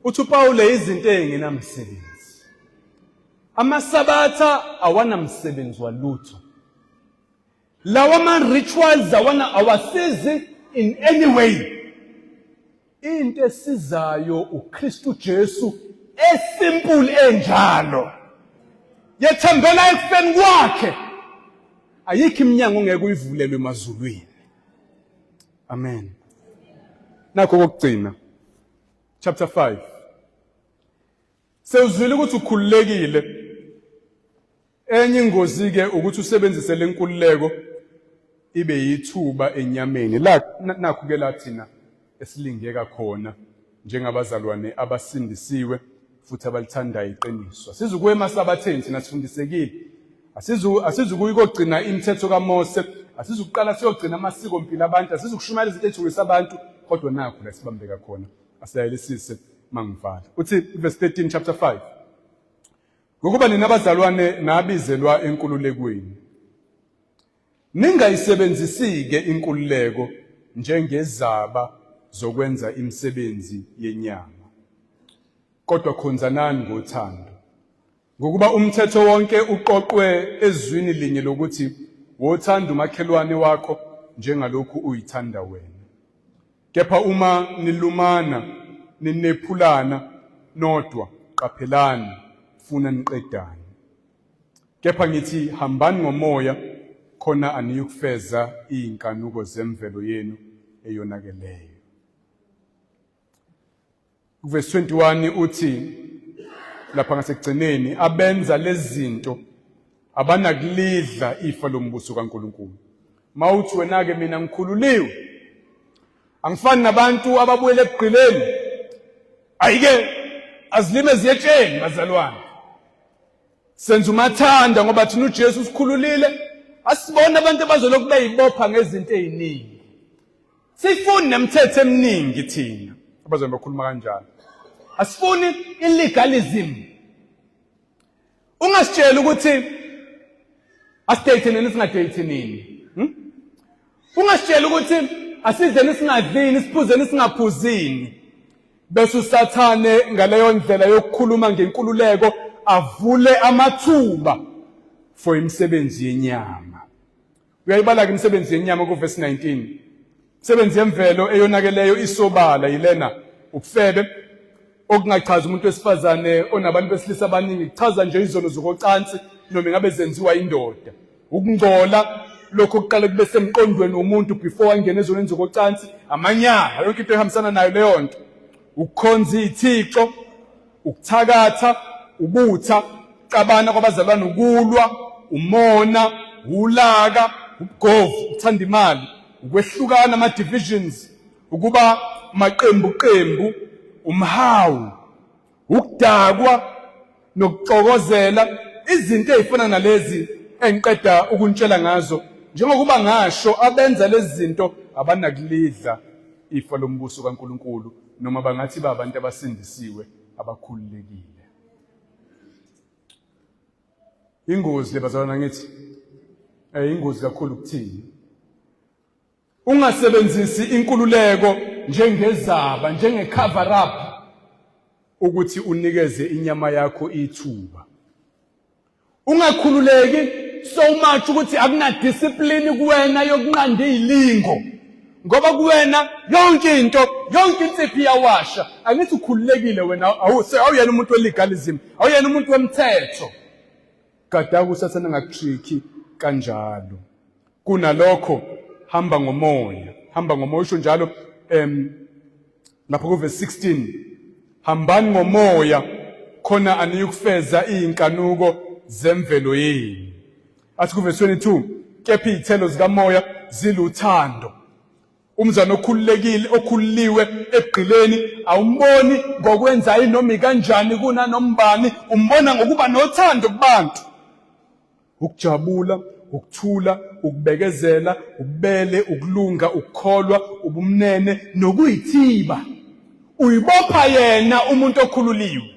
Uthi uPawule izinto ezingenamsebenzi. Amasabatha awanamsebenzi walutho. Lawa ma-rituals awasizi in any way. Into esizayo uKristu Jesu esimple enjalo. Yethembela ekufeni kwakhe. Ayikho iminyango ongeke uyivulelwe emazulwini. Amen. Nakho kokugcina. Chapter 5. Sewuzwile ukuthi ukhululekile. Enye ingozi ke ukuthi usebenzise lenkululeko ibe yithuba enyameni. Nakho ke lathina esilingeka khona njengabazalwane abasindisiwe futhi abalithandayo iqiniso. Asizukuya emasabatheni thina sifundisekile. Asizukuyigcina imithetho kaMose, asizukuqala siyogcina amasiko mpilo abantu, asizukushumayela izinto ezithukisa abantu, kodwa nakho la sibambeka khona. Asiyayelisise mangivala. Uthi verse 13 chapter 5. Ngokuba nina abazalwane nabizelwa enkululekweni. Ningayisebenzisike inkululeko njengezaba zokwenza imisebenzi yenyama. Kodwa khonzanani ngothando. Ngokuba umthetho wonke uqoqwe ezwini linye lokuthi wothanda umakhelwane wakho njengalokhu uyithanda wena. Kepha uma nilumana, ninephulana nodwa, qaphelani, funa niqedane. Kepha ngithi hambani ngomoya khona aniyukufeza inkanuko zemvelo yenu eyonakeleyo. Verse 21 uthi lapha ngasekugcineni, abenza lezi zinto abanakulidla ifa lombuso kaNkulunkulu. Mawuthi wena ke mina ngikhululiwe, angifani nabantu ababuyele ebugqileni, ayike azilime ziyetsheni bazalwane. Senza umathanda ngoba thina uJesu sikhululile. Asibone abantu abazoloku beyibopha ngezinto eziningi. Sifuni nemithetho eminingi thina abazalwane bakhuluma kanjalo. Asifuni illegalism. Ungasitshela ukuthi asidate nini singadate nini. Ungasitshela ukuthi asidleni singadlini, siphuzeni singaphuzini. Bese uSathane ngaleyo ndlela yokukhuluma ngenkululeko avule amathuba for imisebenzi yenyama. Uyayibala ke imisebenzi yenyama ku verse 19. Imisebenzi yemvelo eyonakeleyo isobala yilena: ubufebe, okungachaza umuntu wesifazane onabantu besilisa abaningi, kuchaza nje izono zokocansi noma ngabe zenziwa indoda. Ukungcola, lokho okuqala kube semqondweni womuntu before angene ezonweni zokocansi, amanyala, yonke into ehambisana nayo leyo nto. Ukukhonza izithixo, ukuthakatha, ubutha, cabana kwabazalwane, ukulwa, umona, ulaka, ubugovu, uthanda imali, ukwehlukana ama-divisions, ukuba maqembu, umhawu, ukudakwa, nokuxokozela, izinto ezifana nalezi engiqeda ukuntshela ngazo. Njengokuba ngasho, abenza lezi zinto abanakulidla ifa lombuso kaNkulunkulu, noma bangathi babantu abasindisiwe abakhululekile. Ingozi le bazalwana ngithi, ingozi kakhulu kuthini. Ungasebenzisi inkululeko njengezaba, njenge-cover up ukuthi unikeze inyama yakho ithuba. Ungakhululeki so much ukuthi akunadiscipline kuwena yokunqanda izilingo. Ngoba kuwena yonke insipho iyawasha. Angithi ukhululekile wena, awuyena umuntu welegalism, awuyena umuntu wemthetho. Kada uSathane ngakutriki kanjalo. Kunalokho hamba ngomoya. Usho njalo lapho ku verse 16. hambani ngomoya khona aniyukufeza inkanuko zemvelo yenu. Athi kuverse 22, kepha izithelo zikamoya ziluthando. Umzana okhululiwe ebugqileni awumboni ngokwenza inoma kanjani kuna nombani, umbona ngokuba nothando kubantu. Ukujabula, ukuthula, ukubekezela, ubele, ukulunga, ukukholwa, ubumnene nokuyithiba. Uyibopha yena umuntu okhululiwe.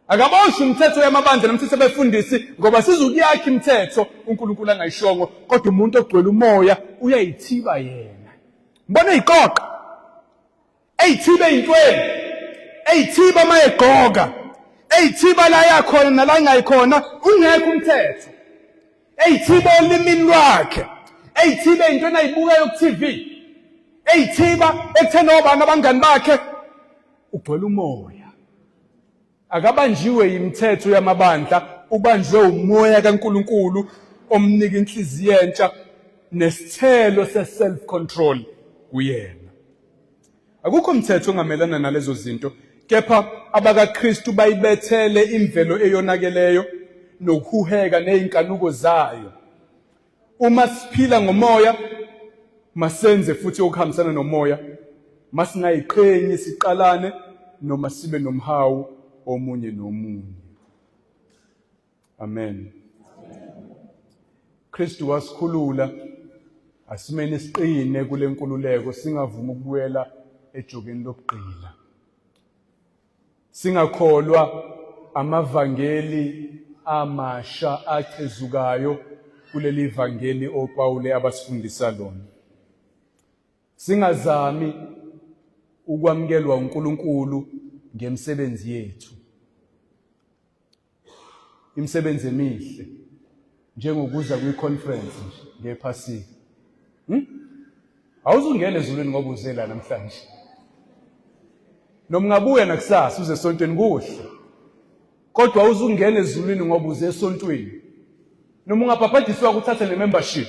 Akabosho umthetho yamabandla nomthetho befundisi ngoba sizukuyakha imithetho uNkulunkulu angayishongo, kodwa umuntu ogcwele umoya uyayithiba yena. Mbona iqoqa eyithibe intweni, eyithiba mayegoga, eyithiba la yakhona nala ngayikhona ungekho umthetho, eyithiba olimini lwakhe, eyithibe intweni ayibukayo ku TV, eyithiba ekutheni obani abangani bakhe, ugcwele umoya. Akabanjiwe yimithetho yamabandla, ubanjwe umoya kaNkulunkulu omnika inhliziyo entsha nesithelo se-self control kuyena. Akukho umthetho ongamelana nalezo zinto, kepha abakaKristu bayibethele imvelo eyonakeleyo nokuhuheka nezinkanuko zayo. Uma siphila ngomoya, masenze futhi okuhambisana nomoya, masingayiqhenyi siqalane noma sibe nomhawu omunye nomunye. Amen. Kristu wasikhulula asimene siqine kule nkululeko, singavumi ukubuyela ejogeni lokugqila. Singakholwa amavangeli amasha achezukayo kuleli vangeli oPawule abasifundisa lona. Singazami ukwamukelwa uNkulunkulu ngemisebenzi yethu. Imisebenzi emihle njengokuza kwi-conference ngephasika. Awuzungena ezulwini ngoba uzela namhlanje. Noma ungabuya nakusasa uze esontweni kuhle. Kodwa awuzungena ezulwini ngoba uze esontweni. Noma ungabhabhadiswa ukuthatha le-membership.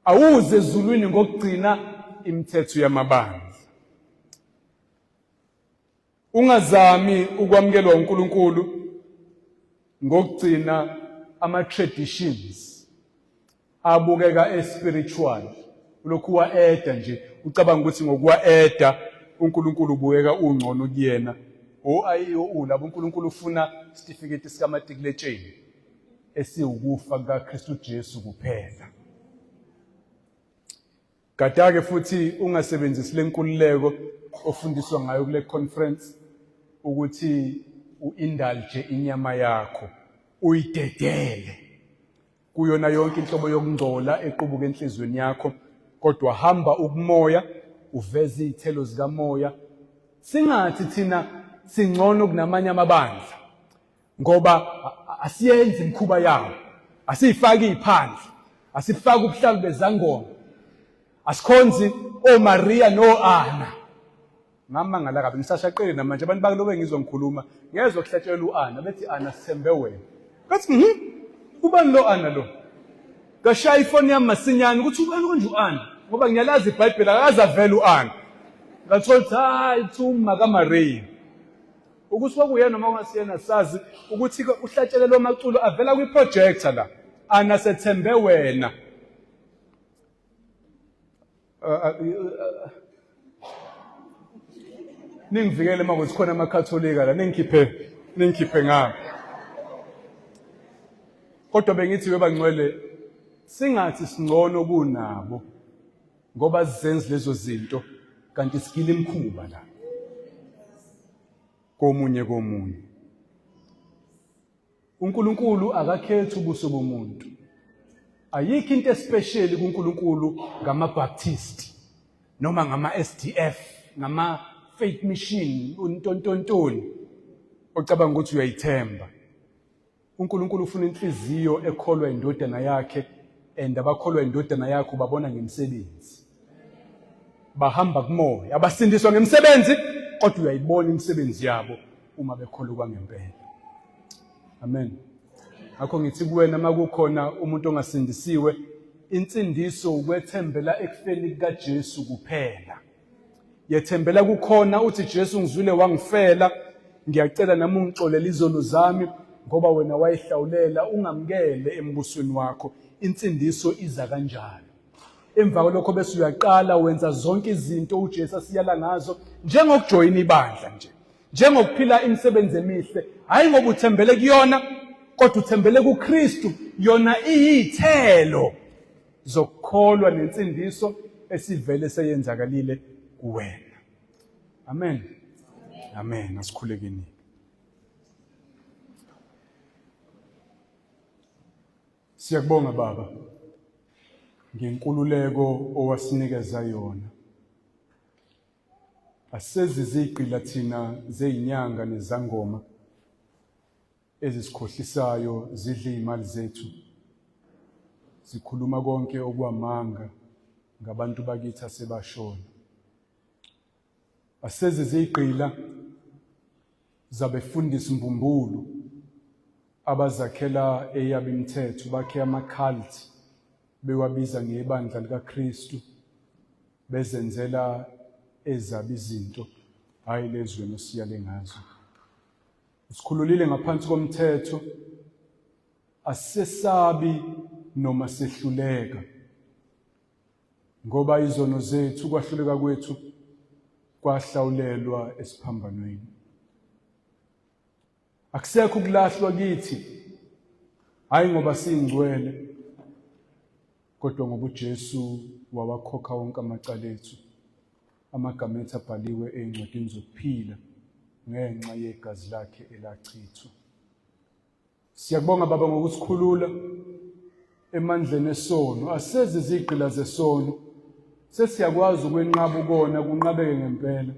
Awuze ezulwini ngokugcina imithetho yamabandla. Ungazami ukwamukelwa uNkulunkulu ngokugcina ama-traditions abukeka espiritual. Lokhu wa-eda nje, ucabanga ukuthi ngokuwa-eda uNkulunkulu ubukeka ungcono kuyena. Labo uNkulunkulu ufuna isitifiketi sikamatikuletsheni esiwukufa kukaKristu Jesu kuphela. Kadake futhi ungasebenzisi lenkululeko ofundiswa ngayo kule conference ukuthi uindulge inyama yakho, uyidedele kuyona yonke inhlobo yokungcola equbuka enhlizweni yakho, kodwa hamba ukumoya, uveze izithelo zikamoya. Singathi thina singcono kunamanye amabandla ngoba asiyenzi imkhuba yawo, asifaki iphandle, asifaki ubuhlalu bezangoma, asikhonzi oMaria noAnna. Ngamangala kabi ngisashaqile namanje abantu bakulobe ngizwa ngikhuluma ngezwe kuhlatshelwa uAnna bethi Anna sithembe wena. Ngathi ubani lo Anna lo? Ngashaya ifoni yami masinyane ukuthi ubani konje uAnna ngoba ngiyalazi iBhayibheli akaza vele uAnna. Ngathola ukuthi hayi thuma kaMaria. Ukuthi kwakuyena noma ungasiyena sazi ukuthi uhlatshelelwe amaculo avela kwiprojector la. Anna sethembe wena. Ningivikele manje khona amakatholika la ningikhiphe ngapha. Kodwa bengithi webangcwele singathi singcono kunabo ngoba sizenze lezo zinto kanti sigile imkhuba la komunye. uNkulunkulu akakhethi ubuso bomuntu. Ayikho into especial kuNkulunkulu ngamaBaptist noma ngama-SDF, ngama-Faith Mission, untontontoni ocabanga ukuthi uyayithemba. uNkulunkulu ufuna inhliziyo ekholwa indodana yakhe, and abakholwa indodana yakhe babona ngemisebenzi. Bahamba kumoya, abasindiswa ngemisebenzi, kodwa uyayibona imisebenzi yabo uma bekholwa kwangempela. Amen. Akho ngithi kuwena makukhona umuntu ongasindisiwe, insindiso ukwethembela ekufeni kukaJesu kuphela. Yethembela kukhona uthi Jesu ngizwile wangifela, ngiyacela nami ungixolele izono zami ngoba wena wayihlawulela, ungamkele embusweni wakho. Insindiso iza kanjalo. Emva kwalokho bese uyaqala wenza zonke izinto uJesu asiyala ngazo, njengokujoyina ibandla nje, njengokuphila imisebenzi emihle, hayi ngoba uthembele kuyona kodwa uthembele kuKristu, yona iyithelo zokukholwa nensindiso esivele seyenzakalile kuwena. Amen. Amen. Asikhulekeni. Siyakubonga Baba ngenkululeko owasinikeza yona. Asezizigqila thina zeyinyanga nezangoma ezisikhohlisayo zidla imali zethu, zikhuluma konke okwamanga ngabantu bakithi asebashona. Asezizigqila zabefundisi mbumbulu abazakhela eyabo imithetho, bakhe ama-cult bewabiza ngebandla likaKristu, bezenzela ezabo izinto hayi lezi wena osiyale ngazo. Sikhululile ngaphansi komthetho, asisesabi noma sehluleka, ngoba izono zethu, kwahluleka kwethu kwahlawulelwa esiphambanweni. Akusekho ukulahlwa kithi, hayi ngoba singcwele, kodwa ngoba uJesu wawakhokha wonke amacala ethu, amagama ethu abhaliwe ezincwadini zokuphila ngenxa yegazi lakhe elachithwa. Siyakubonga Baba ngokusikhulula emandleni esono. Asezizigqila zesono, sesiyakwazi ukwenqaba ukona kunqabeke ngempela.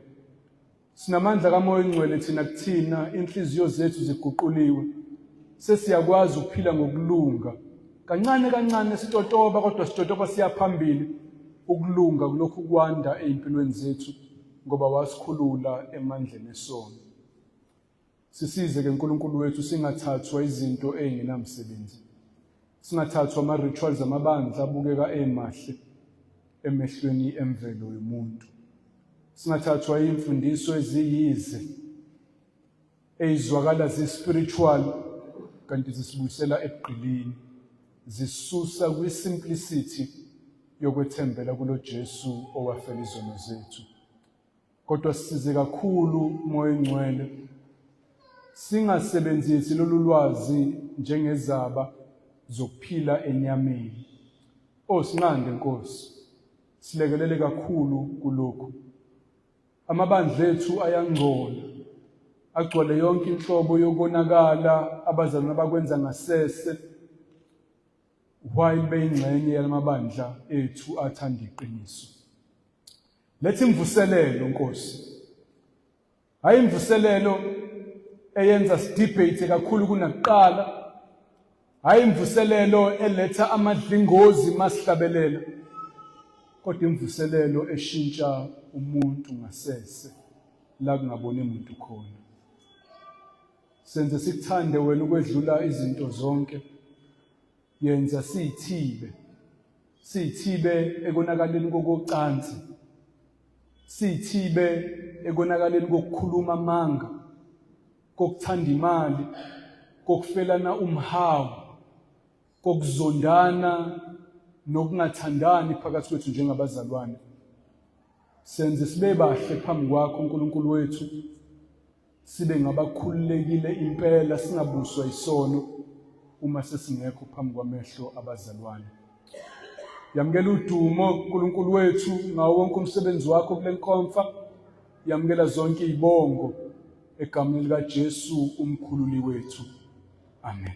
Sinamandla kaMoya Oyingcwele thina kuthina, inhliziyo zethu ziguquliwe, sesiyakwazi ukuphila ngokulunga. Kancane kancane sitotoba, kodwa sitotoba siyaphambili. Ukulunga kulokhu kwanda ezimpilweni zethu ngoba wasikhulula emandleni esono. Sisize ke uNkulunkulu wethu singathathwa izinto ezingenamsebenzi, singathathwa ama-rituals amabandla abukeka emahle emehlweni emvelo yomuntu, singathathwa imfundiso eziyize ezizwakala zi-spiritual kanti zisibuyisela ebugqilini, zisusa kwi-simplicity yokwethembela kulo Jesu owafela izono zethu. Kodwa sisize kakhulu Moya Oyingcwele, singasebenzisi lolu lwazi njengezaba zokuphila enyameni. Sinqande Nkosi, silekelele kakhulu kulokhu. Amabandla ethu ayangcola, agcwele yonke inhlobo yokonakala abazalwane abakwenza ngasese, while beyingxenye yalamabandla ethu athanda iqiniso. Lethi imvuselelo Nkosi, hayi imvuselelo eyenza sidebate kakhulu kunakuqala, hayi imvuselelo eletha amadlingozi masihlabelela, kodwa imvuselelo eshintsha umuntu ngasese la kungaboni umuntu khona. Senze sikuthande wena ukwedlula izinto zonke, yenza siyithibe ekonakaleni kokocansi, siyithibe ekonakaleni kokukhuluma amanga, kokuthanda imali, kokufelana umhawu, kokuzondana nokungathandani phakathi kwethu njengabazalwane. Senze sibe bahle phambi kwakho uNkulunkulu wethu, sibe ngabakhululekile impela, singabuswa isono uma sesingekho phambi kwamehlo abazalwane. Yamukela udumo uNkulunkulu wethu ngawo wonke umsebenzi wakho kule nkomfa. Yamukela zonke izibongo egameni likaJesu umkhululi wethu. Amen.